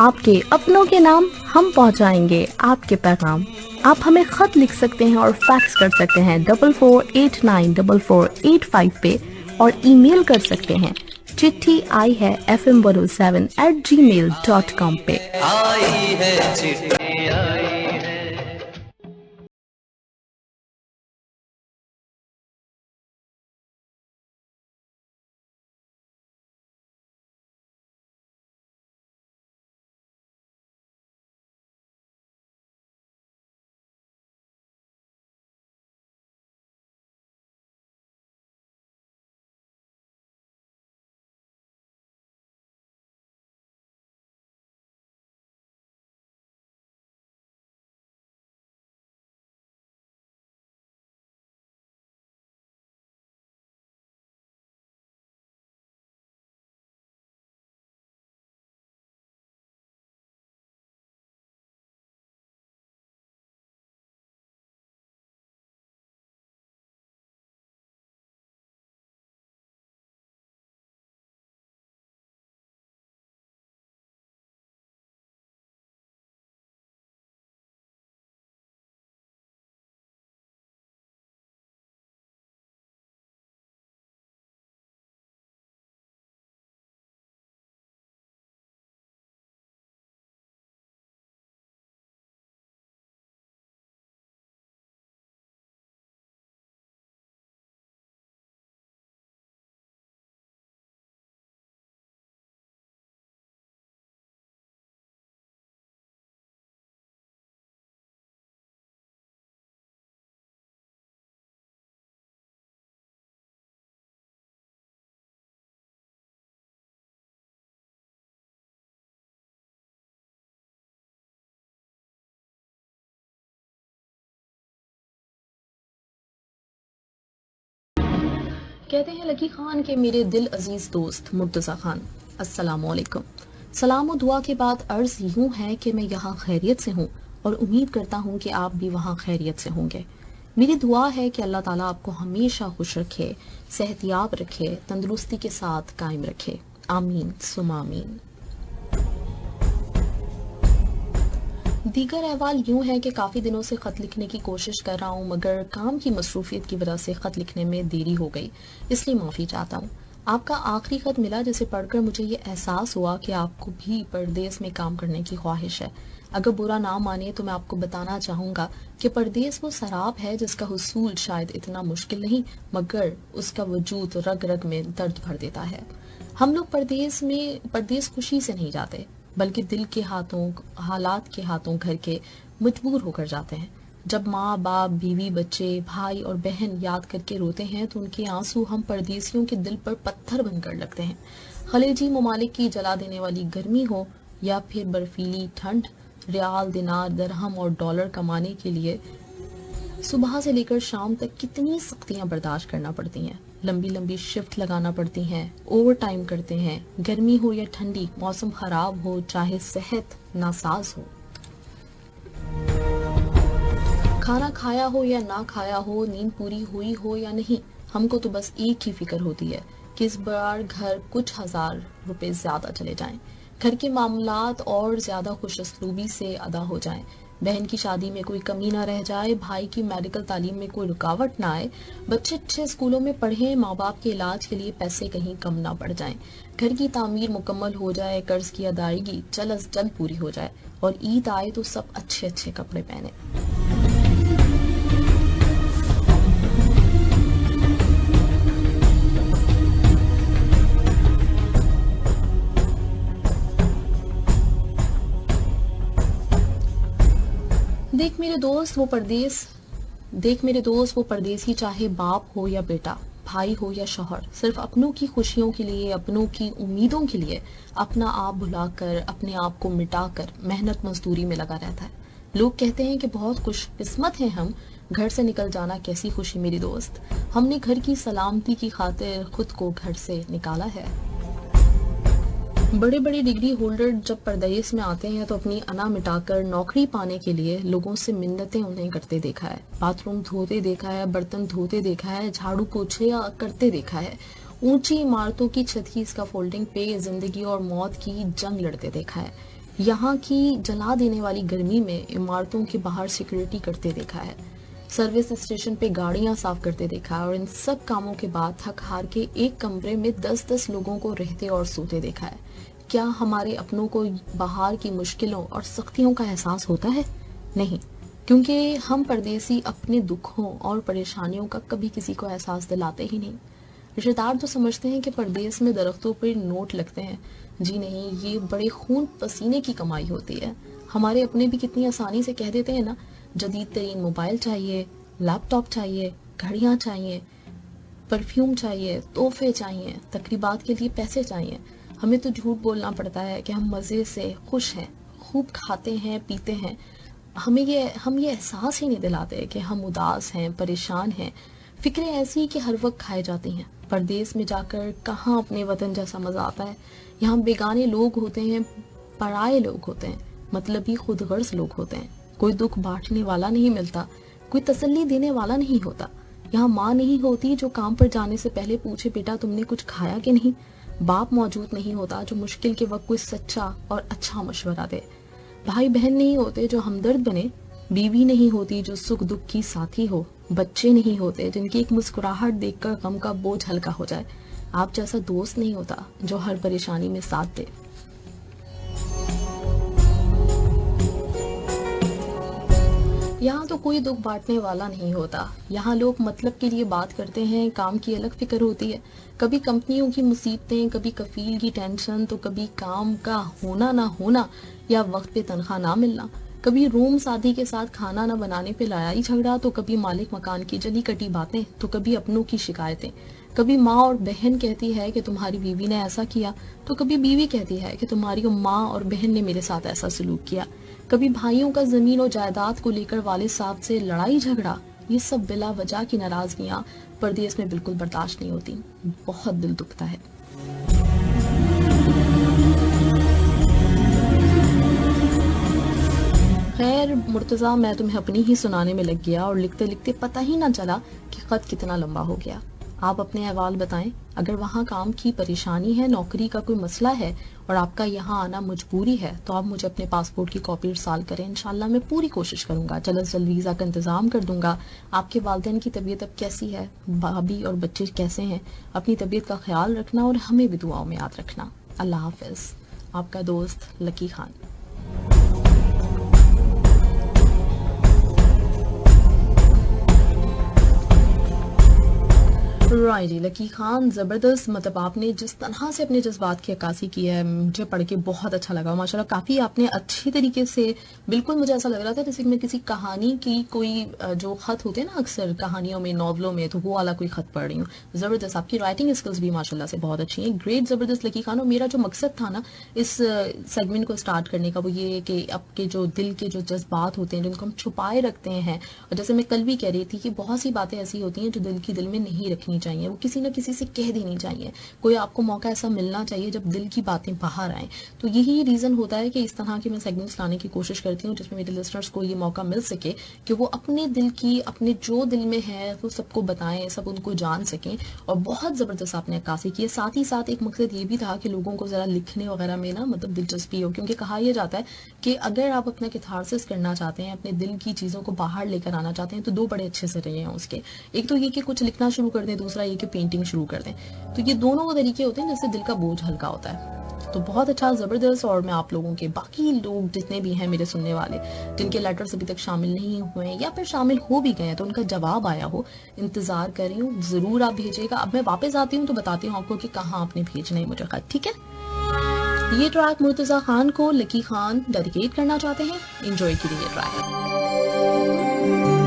آپ کے اپنوں کے نام ہم پہنچائیں گے آپ کے پیغام. آپ ہمیں خط لکھ سکتے ہیں اور فیکس کر سکتے ہیں 44894485 پہ, اور ای میل کر سکتے ہیں چٹھی آئی ہے fm107@gmail.com پہ. آئی ہے چٹھی آئی ہے. کہتے ہیں لکی خان کے میرے دل عزیز دوست مرتضی خان، السلام علیکم. سلام و دعا کے بعد عرض یوں ہے کہ میں یہاں خیریت سے ہوں اور امید کرتا ہوں کہ آپ بھی وہاں خیریت سے ہوں گے. میری دعا ہے کہ اللہ تعالیٰ آپ کو ہمیشہ خوش رکھے، صحت یاب رکھے، تندرستی کے ساتھ قائم رکھے. آمین ثم آمین. دیگر احوال یوں ہے کہ کافی دنوں سے خط لکھنے کی کوشش کر رہا ہوں، مگر کام کی مصروفیت کی وجہ سے خط لکھنے میں دیری ہو گئی، اس لیے معافی چاہتا ہوں. آپ کا آخری خط ملا جسے پڑھ کر مجھے یہ احساس ہوا کہ آپ کو بھی پردیس میں کام کرنے کی خواہش ہے. اگر برا نہ مانے تو میں آپ کو بتانا چاہوں گا کہ پردیس وہ سراب ہے جس کا حصول شاید اتنا مشکل نہیں، مگر اس کا وجود رگ رگ میں درد بھر دیتا ہے. ہم لوگ پردیس خوشی سے نہیں جاتے، بلکہ دل کے ہاتھوں، حالات کے ہاتھوں گھر کے مجبور ہو کر جاتے ہیں. جب ماں باپ، بیوی، بچے، بھائی اور بہن یاد کر کے روتے ہیں تو ان کے آنسو ہم پردیسیوں کے دل پر پتھر بن کر لگتے ہیں. خلیجی ممالک کی جلا دینے والی گرمی ہو یا پھر برفیلی ٹھنڈ، ریال، دینار، درہم اور ڈالر کمانے کے لیے صبح سے لے کر شام تک کتنی سختیاں برداشت کرنا پڑتی ہیں. لمبی لمبی شفٹ لگانا پڑتی ہیں، اوور ٹائم کرتے ہیں، گرمی ہو یا ٹھنڈی، موسم خراب ہو چاہے صحت ناساز ہو، کھانا کھایا ہو یا نہ کھایا ہو، نیند پوری ہوئی ہو یا نہیں، ہم کو تو بس ایک ہی فکر ہوتی ہے کہ اس بار گھر کچھ ہزار روپے زیادہ چلے جائیں، گھر کے معاملات اور زیادہ خوش اسلوبی سے ادا ہو جائیں، بہن کی شادی میں کوئی کمی نہ رہ جائے، بھائی کی میڈیکل تعلیم میں کوئی رکاوٹ نہ آئے، بچے اچھے اسکولوں میں پڑھیں، ماں باپ کے علاج کے لیے پیسے کہیں کم نہ پڑ جائیں، گھر کی تعمیر مکمل ہو جائے، قرض کی ادائیگی جلد از جلد پوری ہو جائے، اور عید آئے تو سب اچھے اچھے کپڑے پہنے. دیکھ میرے دوست وہ پردیسی چاہے باپ ہو یا بیٹا، بھائی ہو یا شوہر، صرف اپنوں کی خوشیوں کے لیے، اپنوں کی امیدوں کے لیے اپنا آپ بھلا کر، اپنے آپ کو مٹا کر محنت مزدوری میں لگا رہتا ہے. لوگ کہتے ہیں کہ بہت خوش قسمت ہیں ہم، گھر سے نکل جانا کیسی خوشی میری دوست، ہم نے گھر کی سلامتی کی خاطر خود کو گھر سے نکالا ہے. بڑے بڑے ڈگری ہولڈر جب پردیس میں آتے ہیں تو اپنی انا مٹا کر نوکری پانے کے لیے لوگوں سے منتیں انہیں کرتے دیکھا ہے، باتھ روم دھوتے دیکھا ہے، برتن دھوتے دیکھا ہے، جھاڑو پوچھے کرتے دیکھا ہے، اونچی عمارتوں کی چھت کی اسکافولڈنگ پہ زندگی اور موت کی جنگ لڑتے دیکھا ہے. یہاں کی جلا دینے والی گرمی میں عمارتوں کے باہر سیکورٹی کرتے دیکھا ہے، سروس اسٹیشن پہ گاڑیاں صاف کرتے دیکھا ہے، اور ان سب کاموں کے بعد تھک ہار کے ایک کمرے میں 10 لوگوں کو رہتے اور سوتے دیکھا ہے۔ کیا ہمارے اپنوں کو باہر کی مشکلوں اور سختیوں کا احساس ہوتا ہے؟ نہیں، کیونکہ ہم پردیسی اپنے دکھوں اور پریشانیوں کا کبھی کسی کو احساس دلاتے ہی نہیں۔ رشتہ دار تو سمجھتے ہیں کہ پردیس میں درختوں پر نوٹ لگتے ہیں، جی نہیں، یہ بڑے خون پسینے کی کمائی ہوتی ہے۔ ہمارے اپنے بھی کتنی آسانی سے کہہ دیتے ہیں نا، جدید ترین موبائل چاہیے، لیپ ٹاپ چاہیے، گھڑیاں چاہیے، پرفیوم چاہیے، تحفے چاہیے، تقریبات کے لیے پیسے چاہیے۔ ہمیں تو جھوٹ بولنا پڑتا ہے کہ ہم مزے سے خوش ہیں، خوب کھاتے ہیں، پیتے ہیں۔ ہم یہ احساس ہی نہیں دلاتے کہ ہم اداس ہیں، پریشان ہیں۔ فکریں ایسی کہ ہر وقت کھائے جاتی ہیں۔ پردیس میں جا کر کہاں اپنے وطن جیسا مزہ آتا ہے۔ یہاں بیگانے لوگ ہوتے ہیں، پرائے لوگ ہوتے ہیں، مطلبی خود غرض لوگ ہوتے ہیں۔ کوئی دکھ بانٹنے والا نہیں ملتا، کوئی تسلی دینے والا نہیں ہوتا۔ یہاں ماں نہیں ہوتی جو کام پر جانے سے پہلے پوچھے بیٹا تم نے کچھ کھایا کہ نہیں۔ باپ موجود نہیں ہوتا جو مشکل کے وقت کوئی سچا اور اچھا مشورہ دے۔ بھائی بہن نہیں ہوتے جو ہمدرد بنے، بیوی نہیں ہوتی جو سکھ دکھ کی ساتھی ہو، بچے نہیں ہوتے جن کی ایک مسکراہٹ دیکھ کر غم کا بوجھ ہلکا ہو جائے، آپ جیسا دوست نہیں ہوتا جو ہر پریشانی میں ساتھ دے۔ یہاں تو کوئی دکھ بانٹنے والا نہیں ہوتا۔ یہاں لوگ مطلب کے لیے بات کرتے ہیں، کام کی الگ فکر ہوتی ہے۔ کبھی کمپنیوں کی مصیبتیں، کبھی کفیل کی ٹینشن، تو کبھی کام کا ہونا نہ ہونا یا وقت پہ تنخواہ نہ ملنا، کبھی روم ساتھی کے ساتھ کھانا نہ بنانے پہ لڑائی جھگڑا، تو کبھی مالک مکان کی جلی کٹی باتیں، تو کبھی اپنوں کی شکایتیں۔ کبھی ماں اور بہن کہتی ہے کہ تمہاری بیوی نے ایسا کیا، تو کبھی بیوی کہتی ہے کہ تمہاری ماں اور بہن نے میرے ساتھ ایسا سلوک کیا۔ کبھی بھائیوں کا زمین و جائیداد کو لے کر والد صاحب سے لڑائی جھگڑا۔ یہ سب بلا وجہ کی ناراضگیاں پردیس میں بالکل برداشت نہیں ہوتی، بہت دل دکھتا ہے۔ خیر مرتضیٰ، میں تمہیں اپنی ہی سنانے میں لگ گیا اور لکھتے لکھتے پتہ ہی نہ چلا کہ خط کتنا لمبا ہو گیا۔ آپ اپنے احوال بتائیں، اگر وہاں کام کی پریشانی ہے، نوکری کا کوئی مسئلہ ہے اور آپ کا یہاں آنا مجبوری ہے، تو آپ مجھے اپنے پاسپورٹ کی کاپی ارسال کریں، انشاءاللہ میں پوری کوشش کروں گا، جلد از جلد ویزا کا انتظام کر دوں گا۔ آپ کے والدین کی طبیعت اب کیسی ہے، بھابھی اور بچے کیسے ہیں؟ اپنی طبیعت کا خیال رکھنا اور ہمیں بھی دعاؤں میں یاد رکھنا۔ اللہ حافظ، آپ کا دوست لکی خان۔ رائٹ جی، لکی خان زبردست، مطلب آپ نے جس طرح سے اپنے جذبات کی عکاسی کی ہے مجھے پڑھ کے بہت اچھا لگا ماشاءاللہ۔ کافی آپ نے اچھی طریقے سے، بالکل مجھے ایسا لگ رہا تھا جیسے کہ میں کسی کہانی کی کوئی جو خط ہوتے ہیں نا اکثر کہانیوں میں، ناولوں میں، تو وہ والا کوئی خط پڑھ رہی ہوں۔ زبردست، آپ کی رائٹنگ اسکلز بھی ماشاءاللہ سے بہت اچھی ہیں، گریٹ، زبردست لکی خان۔ اور میرا جو مقصد تھا نا اس سیگمنٹ کو اسٹارٹ کرنے کا، وہ یہ ہے کہ آپ کے جو دل کے جو جذبات ہوتے ہیں جن کو ہم چھپائے رکھتے ہیں، اور جیسے میں کل بھی کہہ رہی تھی کہ بہت سی باتیں ایسی ہوتی ہیں جو دل کی دل میں نہیں رکھنی چاہیے، وہ کسی نہ کسی سے کہہ دینی چاہیے۔ کوئی آپ کو موقع ایسا ملنا چاہیے جب دل کی باتیں باہر آئیں۔ تو یہی ریزن ہوتا ہے کہ اس طرح کے میں سیگمنٹس لانے کی کوشش کرتی ہوں جس میں میرے لسنرز کو یہ موقع مل سکے کہ وہ اپنے دل کی، اپنے جو دل میں ہے وہ سب کو بتائیں، سب ان کو جان سکیں۔ اور بہت زبردست آپ نے عکاسی کی ہے۔ ساتھ ہی ساتھ ایک مقصد یہ بھی تھا کہ لوگوں کو ذرا لکھنے وغیرہ میں نا مطلب دلچسپی ہو، کیونکہ کہا یہ جاتا ہے کہ اگر آپ اپنا کیتھارسس کرنا چاہتے ہیں، اپنے دل کی چیزوں کو باہر لے کر آنا چاہتے ہیں، تو دو بڑے اچھے ذریعے ہیں اس کے۔ ایک تو یہ کہ کچھ لکھنا شروع کر دیں، دوسرا یہ کہ پینٹنگ شروع کر دیں۔ تو یہ دونوں وہ طریقے ہوتے ہیں جس سے دل کا بوجھ ہلکا ہوتا ہے۔ تو بہت اچھا، زبردست۔ اور میں آپ لوگوں کے باقی لوگ جتنے بھی ہیں میرے سننے والے جن کے لیٹرز ابھی تک شامل نہیں ہوئے ہیں یا پھر شامل ہو بھی گئے ہیں تو ان کا جواب آیا ہو، انتظار کر رہی ہوں، ضرور آپ بھیجیے گا۔ اب میں واپس آتی ہوں تو بتاتی ہوں آپ کو کہ کہاں آپ نے بھیجنا ہے مجھے خط، ٹھیک ہے؟ یہ ٹریک مرتضیٰ خان کو لکی خان ڈیڈیکیٹ کرنا چاہتے ہیں، انجوائے کیجیے یہ ٹریک۔